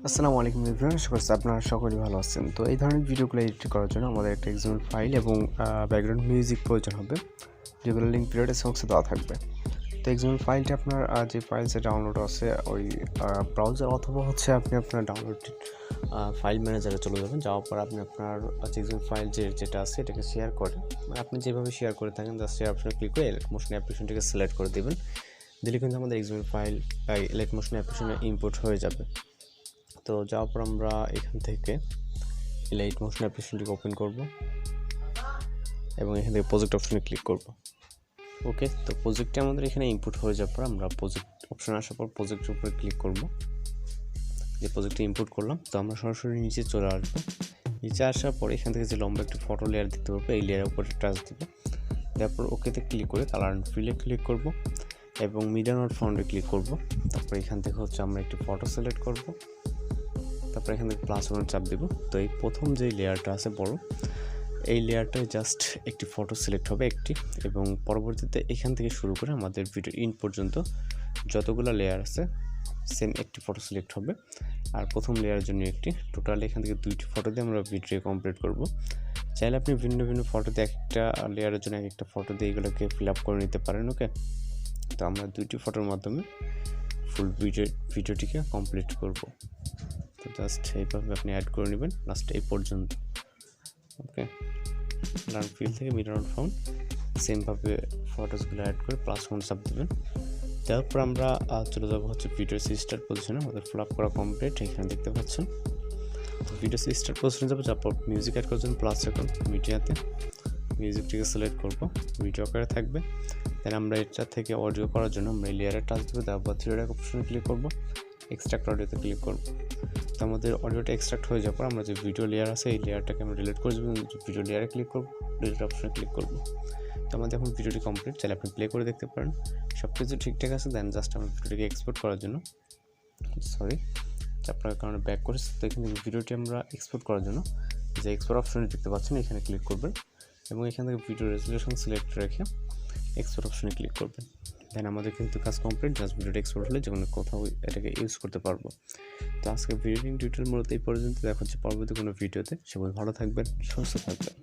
আসসালামু আলাইকুম এভরিওয়ান, আশা করছি আপনারা সকলেই ভালো আছেন। তো এই ধরনের ভিডিওগুলো এডিট করার জন্য আমাদের একটা এক্সএমএল ফাইল এবং ব্যাকগ্রাউন্ড মিউজিক প্রয়োজন হবে, যেগুলো লিঙ্ক পিরিয়ড বক্সে দেওয়া থাকবে। তো এক্সএমএল ফাইলটা আপনার যে ফাইলসে ডাউনলোড আছে ওই ব্রাউজার অথবা আপনি আপনার ডাউনলোড ফাইল ম্যানেজারে চলে যাবেন। যাওয়ার পর আপনি আপনার এক্সএমএল ফাইল যেটা আছে এটাকে শেয়ার করে, মানে আপনি যেভাবে শেয়ার করে থাকেন জাস্ট শেয়ার অপশনে ক্লিক করে এলাইট মোশন অ্যাপ্লিকেশনটাকে সিলেক্ট করে দেবেন। দিলে কিন্তু আমাদের এক্সএমএল ফাইল এলাইট মোশন অ্যাপ্লিকেশনে ইম্পোর্ট হয়ে যাবে। তো যাওয়ার পর আমরা এখান থেকে এলাইট মোশন অ্যাপ্লিকেশনটিকে ওপেন করব এবং এখান থেকে প্রজেক্ট অপশনে ক্লিক করব। ওকে, তো প্রজেক্টটি আমাদের এখানে ইনপুট হয়ে যাওয়ার পর আমরা প্রজেক্ট অপশনে আসার পর প্রজেক্টের উপরে ক্লিক করব। যে প্রজেক্টটি ইনপুট করলাম, তো আমরা সরাসরি নিচে চলে আসবো। নিচে আসার পর এখান থেকে যে লম্বা একটি ফটো লেয়ার দিতে পারবো, এই লেয়ারের উপরে টাচ দিব। তারপর ওকেতে ক্লিক করে কালার অ্যান্ড ফিলে ক্লিক করব এবং মিডিয়া নট ফাউন্ডে ক্লিক করব। তারপর এখান থেকে আমরা একটি ফটো সিলেক্ট করব। তারপর এখান থেকে প্লাস ওয়ান চাপ দেব। তো এই প্রথম যে লেয়ারটা আছে বড়, এই লেয়ারটায় জাস্ট একটি ফটো সিলেক্ট হবে একটি, এবং পরবর্তীতে এখান থেকে শুরু করে আমাদের ভিডিও ইন পর্যন্ত যতগুলো লেয়ার আছে সেম একটি ফটো সিলেক্ট হবে। আর প্রথম লেয়ারের জন্য একটি, টোটাল এখান থেকে দুইটি ফটো দিয়ে আমরা ভিডিও কমপ্লিট করব। চাইলে আপনি ভিন্ন ভিন্ন ফটো দিয়ে একটা লেয়ারের জন্য একটা ফটো দিয়ে এগুলোকে ফিল আপ করে নিতে পারেন। ওকে, তো আমরা দুইটি ফটোর মাধ্যমে ফুল ভিডিওটিকে কমপ্লিট করব। তো জাস্ট এইভাবে আপনি অ্যাড করে নেবেন লাস্ট এই পর্যন্ত। ওকে, লার্ন ফিল থেকে মিরর অন ফাউন্ড সেমভাবে ফটোসগুলো অ্যাড করে প্লাস ওয়ান চাপ দেবেন। তারপর আমরা চলে যাবো ভিডিও স্টার্ট পজিশনে। আমাদের ফিল আপ করা কমপ্লিট, এখানে দেখতে পাচ্ছেন। তো ভিডিও স্টার্ট পজিশনে যাবো, তারপর মিউজিক অ্যাড করার জন্য প্লাস এখন মিডিয়াতে মিউজিকটিকে সিলেক্ট করব, ভিডিও আকারে থাকবে। দেন আমরা এটা থেকে অডিও করার জন্য আমরা এই লেয়ারে টাচ দেবো, তারপর থ্রি ডট অপশনে ক্লিক করব, এক্সট্রাক্ট অডিওতে ক্লিক করব। তো আমাদের অডিওটা এক্সট্রাক্ট হয়ে যাওয়ার পর আমরা যে ভিডিও লেয়ার আছে এই লেয়ারটাকে আমরা ডিলিট করে দেবো, ভিডিও লেয়ারে ক্লিক করব, ডিলিট অপশনে ক্লিক করব। তো আমাদের এখন ভিডিওটি কমপ্লিট, চাইলে আপনি প্লে করে দেখতে পারেন। সব কিছু ঠিকঠাক আছে। দেন জাস্ট আমরা ভিডিওটিকে এক্সপোর্ট করার জন্য আপনার কারণে ব্যাক করেছি। তো এখানে ভিডিওটি আমরা এক্সপোর্ট করার জন্য যে এক্সপোর্ট অপশনে দেখতে পাচ্ছেন এখানে ক্লিক করবেন এবং এখান থেকে ভিডিও রেজুলেশন সিলেক্ট রেখে এক্সপোর্ট অপশনে ক্লিক করবেন। দেন আমাদের কিন্তু কাজ কমপ্লিট। জাস্ট ভিডিওটা এক্সপোর্ট হলে যে কোনো কোথাও এটাকে ইউজ করতে পারবো। তো আজকে ভিডিও টিউটোরিয়াল মূলত এই পর্যন্ত। দেখা হচ্ছে পরবর্তী কোনো ভিডিওতে। সবাই ভালো থাকবেন, সুস্থ থাকবেন।